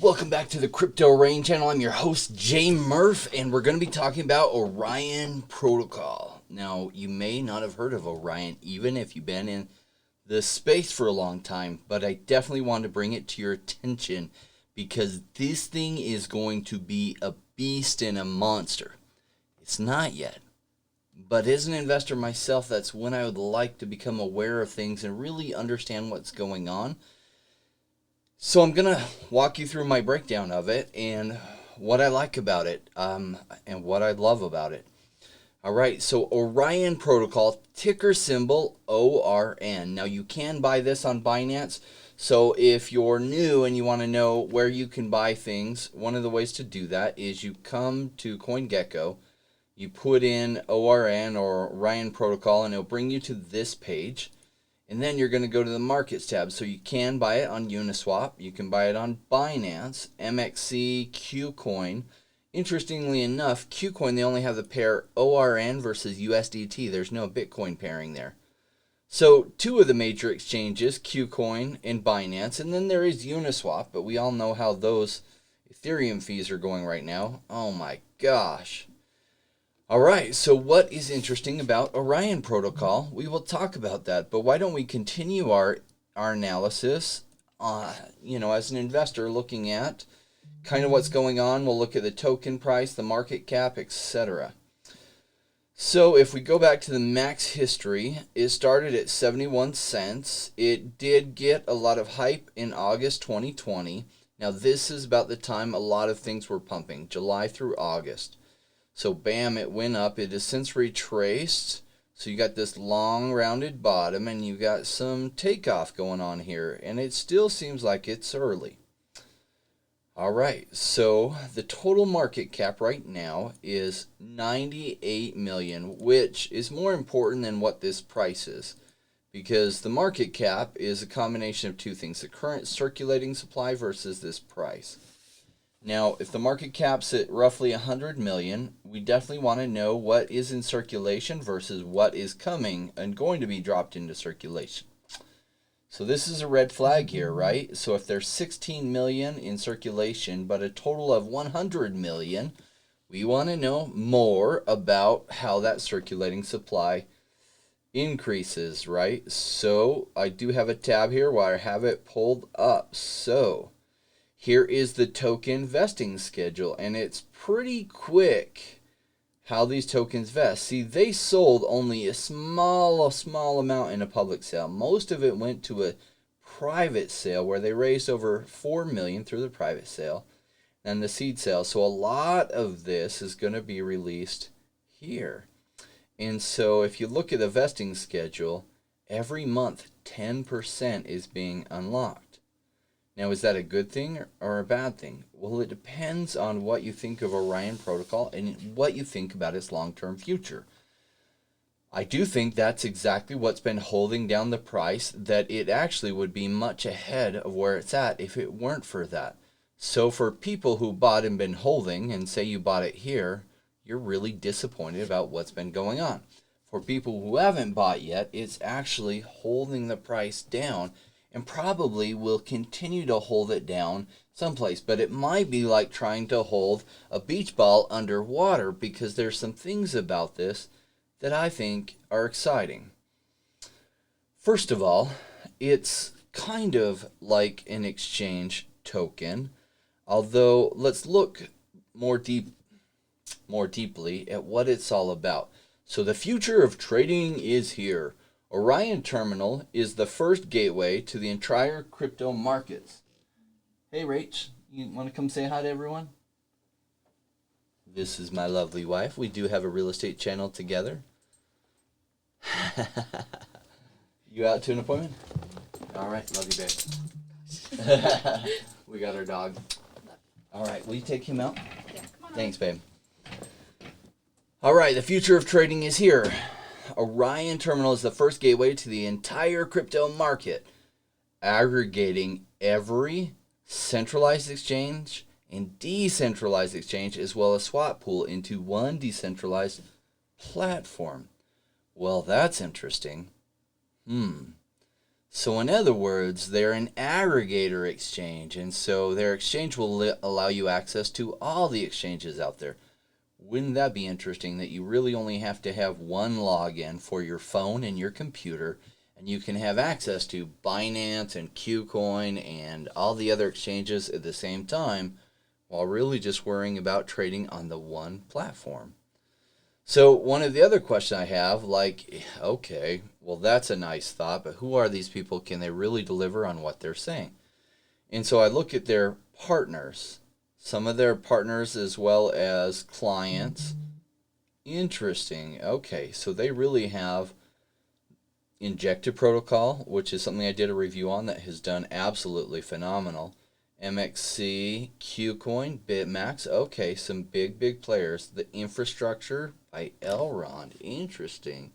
Welcome back to the Crypto Rain channel. I'm your host, Jay Murph, and we're going to be talking about Orion Protocol. Now, you may not have heard of Orion, even if you've been in the space for a long time, but I definitely want to bring it to your attention because this thing is going to be a beast and a monster. It's not yet, but as an investor myself, that's when I would like to become aware of things and really understand what's going on. So I'm going to walk you through my breakdown of it and what I like about it and what I love about it. All right, so Orion Protocol, ticker symbol ORN. Now you can buy this on Binance. So if you're new and you want to know where you can buy things, one of the ways to do that is you come to CoinGecko, you put in ORN or Orion Protocol, and it'll bring you to this page. And then you're going to go to the Markets tab. So you can buy it on Uniswap. You can buy it on Binance, MXC, Qcoin. Interestingly enough, Qcoin, they only have the pair ORN versus USDT. There's no Bitcoin pairing there. So two of the major exchanges, Qcoin and Binance. And then there is Uniswap, but we all know how those Ethereum fees are going right now. Oh my gosh. All right, so what is interesting about Orion Protocol? We will talk about that, but why don't we continue our analysis, as an investor looking at kind of what's going on. We'll look at the token price, the market cap, etc. So if we go back to the max history, it started at 71 cents. It did get a lot of hype in August 2020. Now this is about the time a lot of things were pumping, July through August. So bam, it went up. It has since retraced. So you got this long rounded bottom and you got some takeoff going on here. And it still seems like it's early. All right, so the total market cap right now is 98 million, which is more important than what this price is. Because the market cap is a combination of two things, the current circulating supply versus this price. Now, if the market cap's at roughly 100 million, we definitely want to know what is in circulation versus what is coming and going to be dropped into circulation. So this is a red flag here, right? So if there's 16 million in circulation, but a total of 100 million, we want to know more about how that circulating supply increases, right? So I do have a tab here where I have it pulled up. So here is the token vesting schedule, and it's pretty quick how these tokens vest. See, they sold only a small amount in a public sale. Most of it went to a private sale where they raised over 4 million through the private sale and the seed sale. So a lot of this is going to be released here. And so if you look at the vesting schedule, every month 10% is being unlocked. Now, is that a good thing or a bad thing? Well, it depends on what you think of Orion Protocol and what you think about its long-term future. I do think that's exactly what's been holding down the price, that it actually would be much ahead of where it's at if it weren't for that. So for people who bought and been holding, and say you bought it here, you're really disappointed about what's been going on. For people who haven't bought yet, it's actually holding the price down, and probably will continue to hold it down someplace. But it might be like trying to hold a beach ball underwater, because there's some things about this that I think are exciting. First of all, it's kind of like an exchange token, although let's look more deeply at what it's all about. So the future of trading is here. Orion Terminal is the first gateway to the entire crypto markets. Hey, Rach, you want to come say hi to everyone? This is my lovely wife. We do have a real estate channel together. You out to an appointment? All right, love you, babe. We got our dog. All right, will you take him out? Yeah, come on. Thanks, babe. All right, the future of trading is here. Orion Terminal is the first gateway to the entire crypto market, aggregating every centralized exchange and decentralized exchange as well as swap pool into one decentralized platform. Well, that's interesting. So in other words, they're an aggregator exchange, and so their exchange will allow you access to all the exchanges out there. Wouldn't that be interesting that you really only have to have one login for your phone and your computer, and you can have access to Binance and KuCoin and all the other exchanges at the same time, while really just worrying about trading on the one platform? So one of the other questions I have, like, okay, well, that's a nice thought, but who are these people? Can they really deliver on what they're saying? And so I look at their partners, some of their partners as well as clients. Interesting. Okay, so they really have Injective Protocol, which is something I did a review on that has done absolutely phenomenal. MXC, KuCoin, BitMax. Okay, some big players. The Infrastructure by Elrond. Interesting.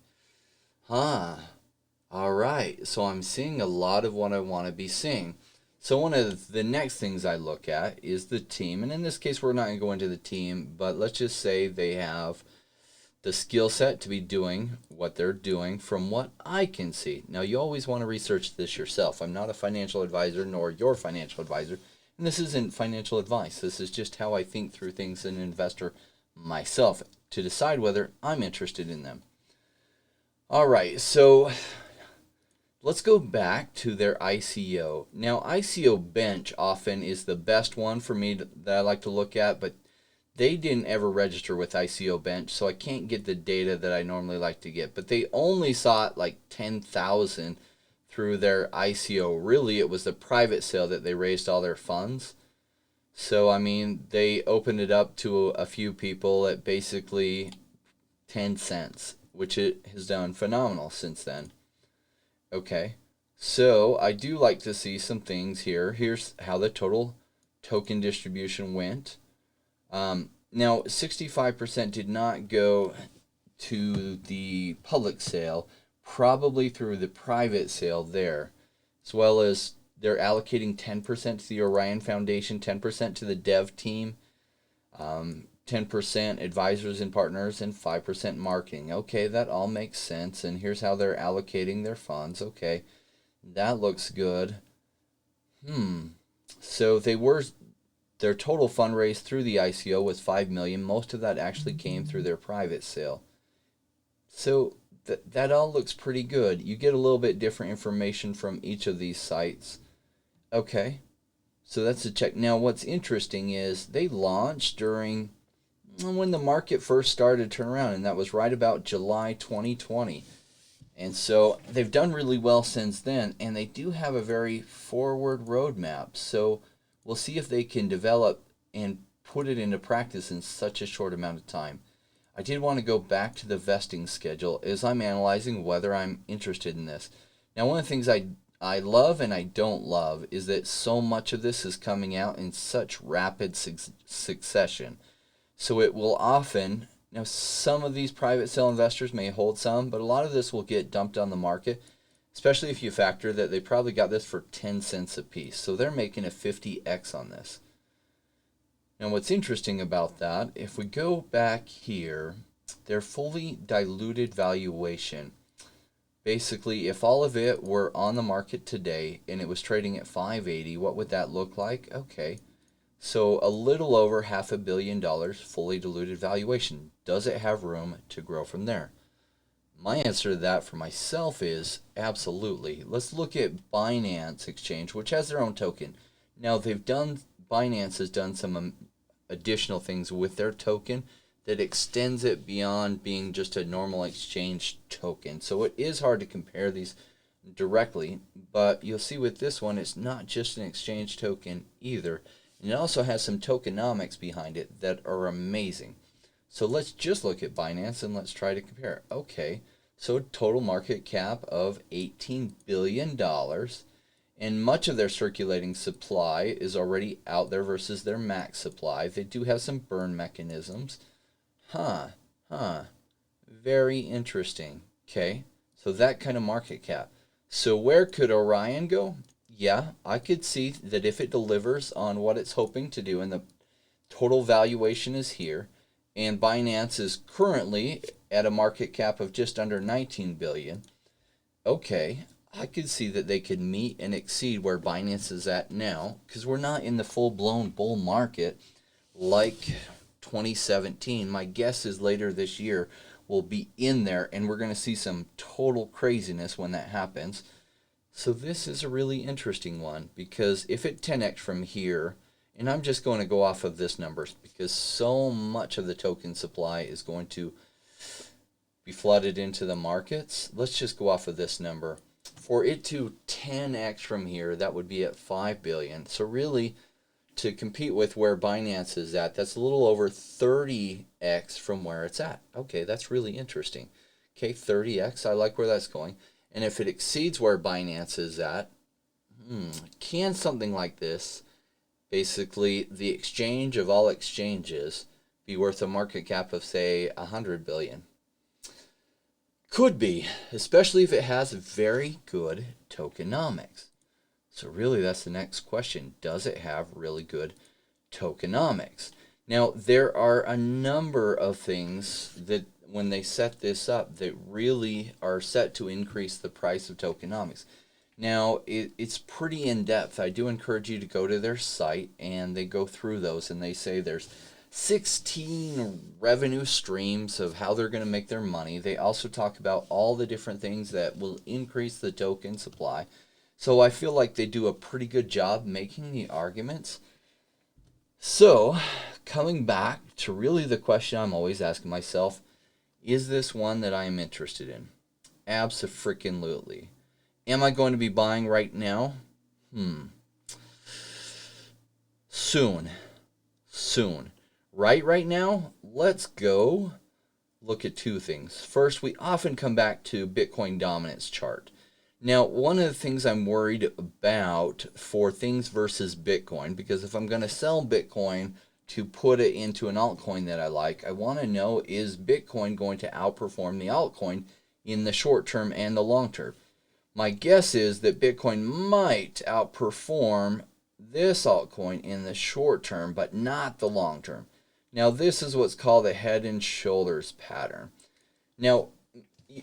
Huh. All right. So I'm seeing a lot of what I want to be seeing. So one of the next things I look at is the team. And in this case, we're not going to go into the team, but let's just say they have the skill set to be doing what they're doing from what I can see. Now, you always want to research this yourself. I'm not a financial advisor nor your financial advisor. And this isn't financial advice. This is just how I think through things as an investor myself to decide whether I'm interested in them. All right, so let's go back to their ICO. Now, ICO Bench often is the best one for me that I like to look at, but they didn't ever register with ICO Bench, so I can't get the data that I normally like to get. But they only saw like 10,000 through their ICO. Really, it was the private sale that they raised all their funds. So, I mean, they opened it up to a few people at basically 10 cents, which it has done phenomenal since then. Okay, so I do like to see some things here. Here's how the total token distribution went. Now, 65% did not go to the public sale, probably through the private sale there, as well as they're allocating 10% to the Orion Foundation, 10% to the dev team, 10% advisors and partners, and 5% marketing. Okay, that all makes sense. And here's how they're allocating their funds. Okay, that looks good. So their total fundraise through the ICO was $5 million. Most of that actually came through their private sale. So that all looks pretty good. You get a little bit different information from each of these sites. Okay, so that's a check. Now, what's interesting is they launched during when the market first started to turn around, and that was right about July 2020. And so they've done really well since then, and they do have a very forward roadmap. So we'll see if they can develop and put it into practice in such a short amount of time. I did want to go back to the vesting schedule as I'm analyzing whether I'm interested in this. Now, one of the things I love and I don't love is that so much of this is coming out in such rapid succession. So it will often, now some of these private sale investors may hold some, but a lot of this will get dumped on the market, especially if you factor that they probably got this for 10 cents a piece. So they're making a 50x on this. Now what's interesting about that, if we go back here, their fully diluted valuation, basically if all of it were on the market today and it was trading at 580, what would that look like? Okay. So a little over $500 million fully diluted valuation. Does it have room to grow from there? My answer to that for myself is absolutely. Let's look at Binance Exchange, which has their own token. Now Binance has done some additional things with their token that extends it beyond being just a normal exchange token. So it is hard to compare these directly, but you'll see with this one, it's not just an exchange token either. And it also has some tokenomics behind it that are amazing. So let's just look at Binance and let's try to compare. Okay, so total market cap of $18 billion. And much of their circulating supply is already out there versus their max supply. They do have some burn mechanisms. Very interesting. Okay, so that kind of market cap. So where could Orion go? Yeah, I could see that if it delivers on what it's hoping to do and the total valuation is here, and Binance is currently at a market cap of just under 19 billion. Okay, I could see that they could meet and exceed where Binance is at now, because we're not in the full-blown bull market like 2017. My guess is later this year we'll be in there, and we're going to see some total craziness when that happens. So this is a really interesting one, because if it 10x from here, and I'm just going to go off of this number because so much of the token supply is going to be flooded into the markets. Let's just go off of this number. For it to 10x from here, that would be at 5 billion. So really, to compete with where Binance is at, that's a little over 30x from where it's at. Okay, that's really interesting. Okay, 30x, I like where that's going. And if it exceeds where Binance is at, can something like this, basically the exchange of all exchanges, be worth a market cap of, say, 100 billion? Could be, especially if it has very good tokenomics. So really, that's the next question. Does it have really good tokenomics? Now, there are a number of things that when they set this up that really are set to increase the price of tokenomics. Now, it's pretty in-depth. I do encourage you to go to their site, and they go through those, and they say there's 16 revenue streams of how they're going to make their money. They also talk about all the different things that will increase the token supply. So I feel like they do a pretty good job making the arguments. So, coming back to really the question I'm always asking myself, is this one that I am interested in? Abso-freaking-lutely. Am I going to be buying right now? Soon. Right now, let's go look at two things. First, we often come back to Bitcoin dominance chart. Now, one of the things I'm worried about for things versus Bitcoin, because if I'm going to sell Bitcoin to put it into an altcoin that I like, I want to know, is Bitcoin going to outperform the altcoin in the short term and the long term? My guess is that Bitcoin might outperform this altcoin in the short term, but not the long term. Now, this is what's called a head and shoulders pattern. Now,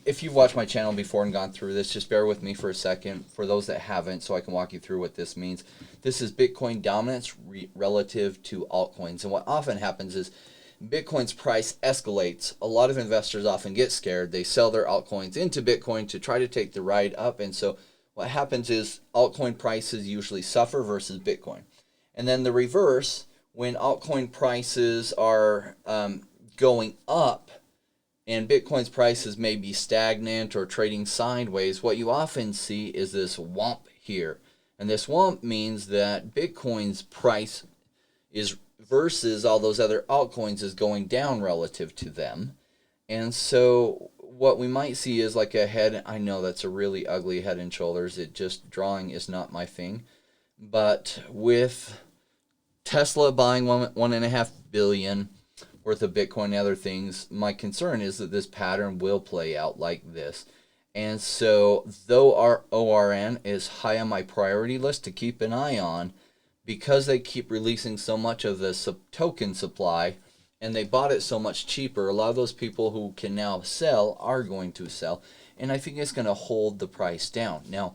if you've watched my channel before and gone through this, just bear with me for a second. For those that haven't, so I can walk you through what this means. This is Bitcoin dominance relative to altcoins. And what often happens is Bitcoin's price escalates. A lot of investors often get scared. They sell their altcoins into Bitcoin to try to take the ride up. And so what happens is altcoin prices usually suffer versus Bitcoin. And then the reverse, when altcoin prices are going up and Bitcoin's prices may be stagnant or trading sideways, what you often see is this whomp here. And this whomp means that Bitcoin's price is versus all those other altcoins is going down relative to them. And so what we might see is like a head. I know that's a really ugly head and shoulders. It just, drawing is not my thing. But with Tesla buying 1.5 billion worth of Bitcoin and other things, my concern is that this pattern will play out like this. And so though our ORN is high on my priority list to keep an eye on, because they keep releasing so much of the token supply and they bought it so much cheaper, a lot of those people who can now sell are going to sell. And I think it's going to hold the price down. Now,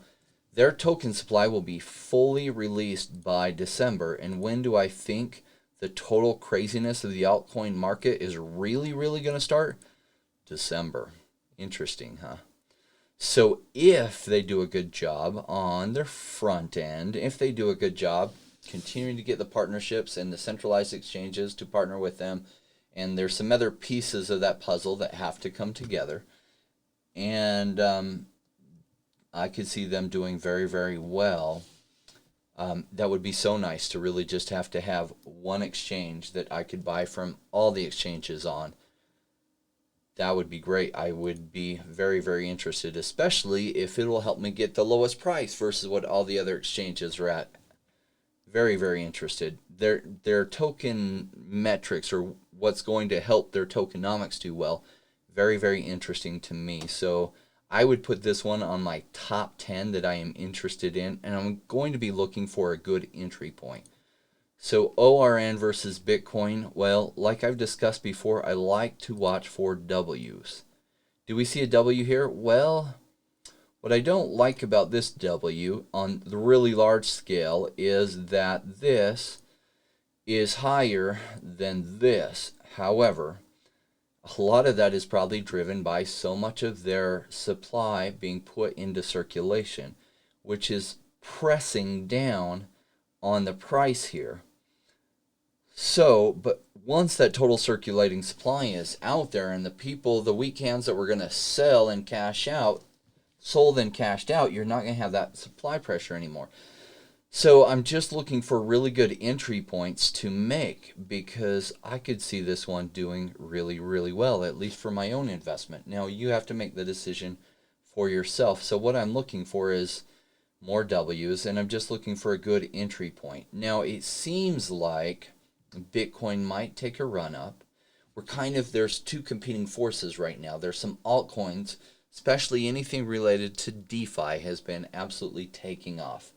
their token supply will be fully released by December. And when do I think the total craziness of the altcoin market is really, really going to start? December. Interesting, huh? So if they do a good job on their front end, if they do a good job continuing to get the partnerships and the centralized exchanges to partner with them, and there's some other pieces of that puzzle that have to come together, and I could see them doing very, very well. That would be so nice to really just have to have one exchange that I could buy from all the exchanges on. That would be great. I would be very, very interested, especially if it will help me get the lowest price versus what all the other exchanges are at. Very, very interested. Their token metrics, or what's going to help their tokenomics do well, very, very interesting to me. So I would put this one on my top 10 that I am interested in, and I'm going to be looking for a good entry point. So ORN versus Bitcoin, well, like I've discussed before, I like to watch for W's. Do we see a W here? Well, What I don't like about this W on the really large scale is that this is higher than this. However, a lot of that is probably driven by so much of their supply being put into circulation, which is pressing down on the price here. So, but once that total circulating supply is out there and the weak hands that we're going to sell and cash out, sold and cashed out, you're not going to have that supply pressure anymore. So I'm just looking for really good entry points to make, because I could see this one doing really, really well, at least for my own investment. Now, you have to make the decision for yourself. So what I'm looking for is more W's, and I'm just looking for a good entry point. Now, it seems like Bitcoin might take a run up. There's two competing forces right now. There's some altcoins, especially anything related to DeFi, has been absolutely taking off.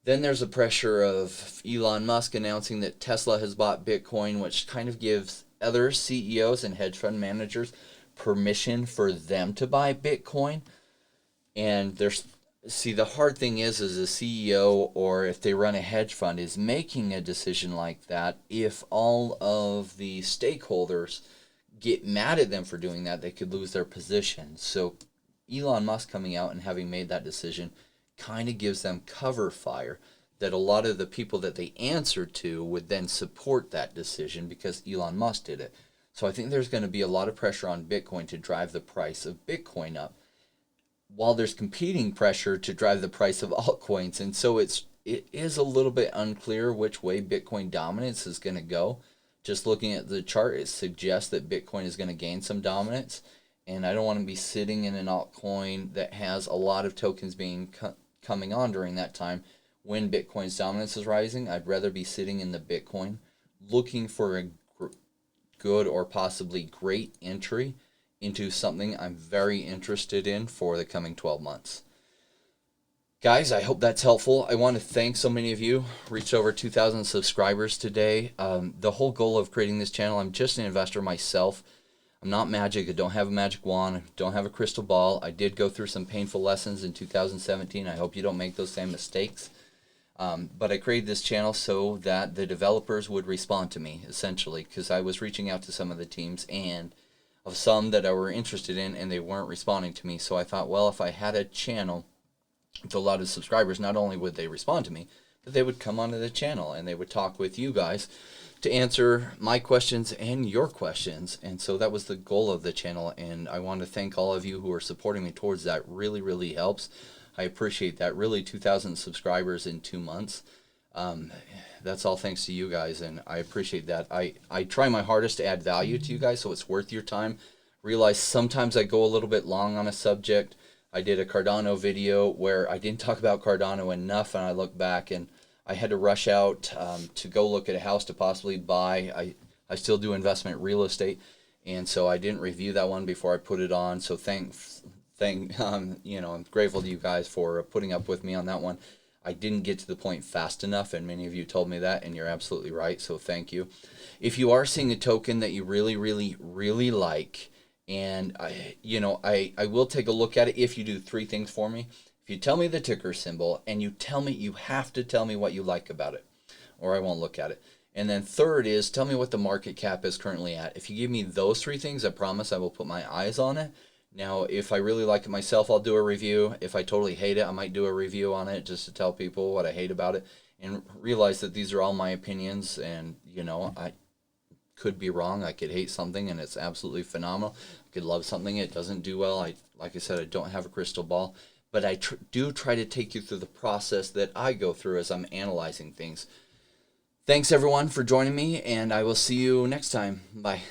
Then there's a pressure of Elon Musk announcing that Tesla has bought Bitcoin, which kind of gives other CEOs and hedge fund managers permission for them to buy Bitcoin. And the hard thing is as a CEO, or if they run a hedge fund, is making a decision like that. If all of the stakeholders get mad at them for doing that, they could lose their position. So Elon Musk coming out and having made that decision kind of gives them cover fire that a lot of the people that they answer to would then support that decision because Elon Musk did it. So I think there's going to be a lot of pressure on Bitcoin to drive the price of Bitcoin up, while there's competing pressure to drive the price of altcoins. And so it is a little bit unclear which way Bitcoin dominance is going to go. Just looking at the chart, it suggests that Bitcoin is going to gain some dominance. And I don't want to be sitting in an altcoin that has a lot of tokens coming on during that time when Bitcoin's dominance is rising. I'd rather be sitting in the Bitcoin looking for a good or possibly great entry into something I'm very interested in for the coming 12 months. Guys, I hope that's helpful. I want to thank so many of you. Reached over 2,000 subscribers today. The whole goal of creating this channel, I'm just an investor myself. I'm not magic. I don't have a magic wand. I don't have a crystal ball. I did go through some painful lessons in 2017. I hope you don't make those same mistakes. But I created this channel so that the developers would respond to me, essentially, because I was reaching out to some of the teams and of some that I were interested in, and they weren't responding to me. So I thought, well, if I had a channel with a lot of subscribers, not only would they respond to me, but they would come onto the channel and they would talk with you guys to answer my questions and your questions. And so that was the goal of the channel, and I want to thank all of you who are supporting me towards that. Really, really helps. I appreciate that. Really, 2,000 subscribers in 2 months. That's all thanks to you guys, and I appreciate that. I try my hardest to add value to you guys so it's worth your time. Realize sometimes I go a little bit long on a subject. I did a Cardano video where I didn't talk about Cardano enough, and I look back and I had to rush out to go look at a house to possibly buy. I still do investment real estate, and so I didn't review that one before I put it on. So I'm grateful to you guys for putting up with me on that one. I didn't get to the point fast enough, and many of you told me that, and you're absolutely right, so thank you. If you are seeing a token that you really, really, really like, and I will take a look at it if you do 3 things for me. If you tell me the ticker symbol, and you have to tell me what you like about it, or I won't look at it. And then third is, tell me what the market cap is currently at. If you give me those 3 things, I promise I will put my eyes on it. Now, if I really like it myself, I'll do a review. If I totally hate it, I might do a review on it just to tell people what I hate about it, and realize that these are all my opinions, and, I could be wrong. I could hate something and it's absolutely phenomenal. I could love something, it doesn't do well. Like I said, I don't have a crystal ball, but I do try to take you through the process that I go through as I'm analyzing things. Thanks, everyone, for joining me, and I will see you next time. Bye.